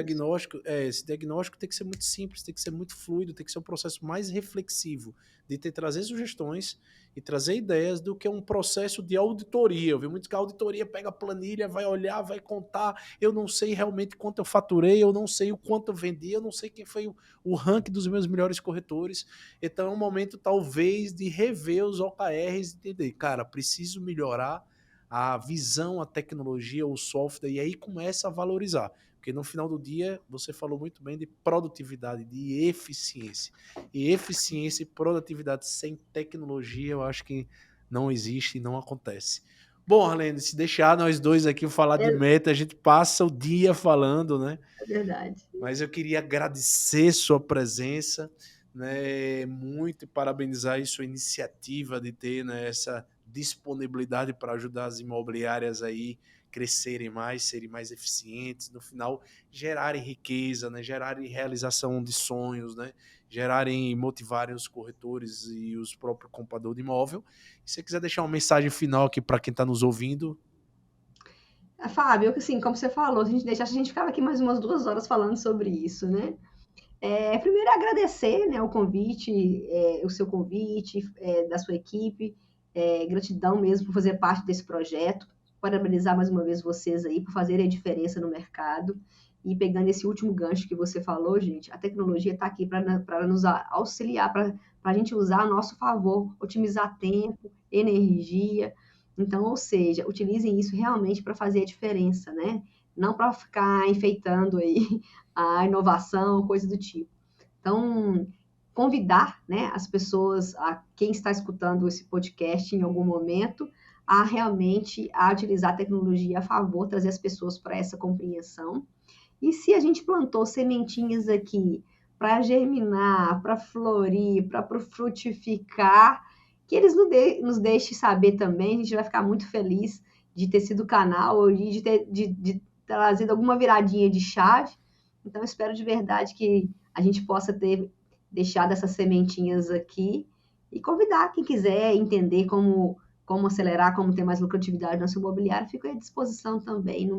isso. diagnóstico tem que ser muito simples, tem que ser muito fluido, tem que ser um processo mais reflexivo, de trazer sugestões e trazer ideias do que um processo de auditoria. Eu vi muito que a auditoria pega a planilha, vai olhar, vai contar, eu não sei realmente quanto eu faturei, eu não sei o quanto eu vendi, eu não sei quem foi o ranking dos meus melhores corretores. Então é um momento, talvez, de rever os OKRs e entender, cara, preciso melhorar a visão, a tecnologia, o software, e aí começa a valorizar. Porque no final do dia, você falou muito bem de produtividade, de eficiência. E eficiência e produtividade sem tecnologia, eu acho que não existe e não acontece. Bom, Arlene, se deixar nós dois aqui falar de meta, a gente passa o dia falando, né? É verdade. Mas eu queria agradecer sua presença, né, muito e parabenizar aí sua iniciativa de ter, né, essa disponibilidade para ajudar as imobiliárias aí crescerem mais, serem mais eficientes, no final gerarem riqueza, né, gerarem realização de sonhos, né, gerarem e motivarem os corretores e os próprios compradores de imóvel. E se você quiser deixar uma mensagem final aqui para quem está nos ouvindo. Fábio, assim, como você falou, se a gente deixasse, a gente ficava aqui mais umas 2 horas falando sobre isso, né? Primeiro, agradecer, né, o convite, o seu convite, da sua equipe, gratidão mesmo por fazer parte desse projeto, parabenizar mais uma vez vocês aí por fazerem a diferença no mercado. E pegando esse último gancho que você falou, gente, a tecnologia está aqui para nos auxiliar, para a gente usar a nosso favor, otimizar tempo, energia. Então, ou seja, utilizem isso realmente para fazer a diferença, né? Não para ficar enfeitando aí a inovação, coisa do tipo. Então, convidar, né, as pessoas, a quem está escutando esse podcast em algum momento, a realmente utilizar a tecnologia a favor, trazer as pessoas para essa compreensão. E se a gente plantou sementinhas aqui para germinar, para florir, para frutificar, que eles nos deixem saber também, a gente vai ficar muito feliz de ter sido canal, de ter trazido alguma viradinha de chave. Então, eu espero de verdade que a gente possa ter deixado essas sementinhas aqui e convidar quem quiser entender como acelerar, como ter mais lucratividade no seu imobiliário, fico à disposição também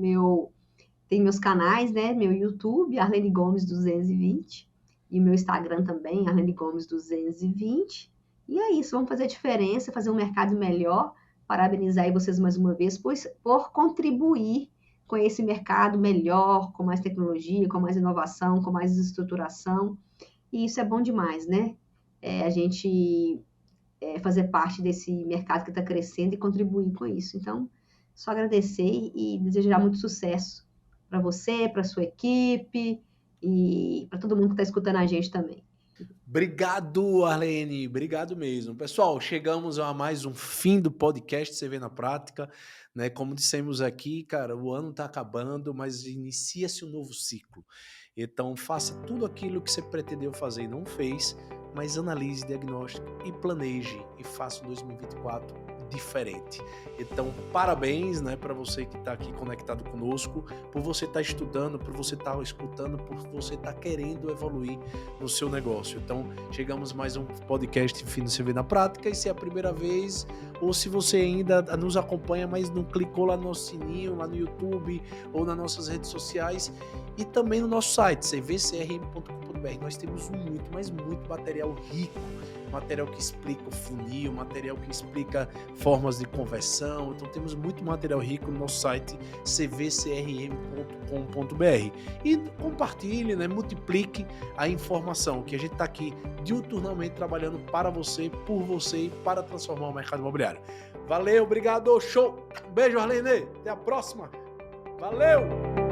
tem meus canais, né? Meu YouTube, Arlene Gomes 220, e o meu Instagram também, Arlene Gomes 220. E é isso, vamos fazer a diferença, fazer um mercado melhor. Parabenizar aí vocês mais uma vez por contribuir com esse mercado melhor, com mais tecnologia, com mais inovação, com mais estruturação. E isso é bom demais, né? A gente fazer parte desse mercado que está crescendo e contribuir com isso. Então, só agradecer e desejar muito sucesso para você, para sua equipe e para todo mundo que está escutando a gente também. Obrigado, Arlene. Obrigado mesmo. Pessoal, chegamos a mais um fim do podcast CV na Prática. Né? Como dissemos aqui, cara, o ano está acabando, mas inicia-se um novo ciclo. Então, faça tudo aquilo que você pretendeu fazer e não fez, mas analise, diagnóstico e planeje e faça o 2024 diferente. Então, parabéns, né, para você que está aqui conectado conosco, por você estar estudando, por você estar escutando, por você estar querendo evoluir no seu negócio. Então, chegamos mais um podcast Fim do CV na Prática, e se é a primeira vez, ou se você ainda nos acompanha, mas não clicou lá no nosso sininho, lá no YouTube, ou nas nossas redes sociais, e também no nosso site, cvcrm.com.br, nós temos muito, mas muito material rico material que explica o funil, material que explica formas de conversão. Então temos muito material rico no nosso site cvcrm.com.br. E compartilhe, né, multiplique a informação, que a gente está aqui diuturnamente trabalhando para você, por você e para transformar o mercado imobiliário. Valeu, obrigado, show! Um beijo, Arlene, até a próxima! Valeu!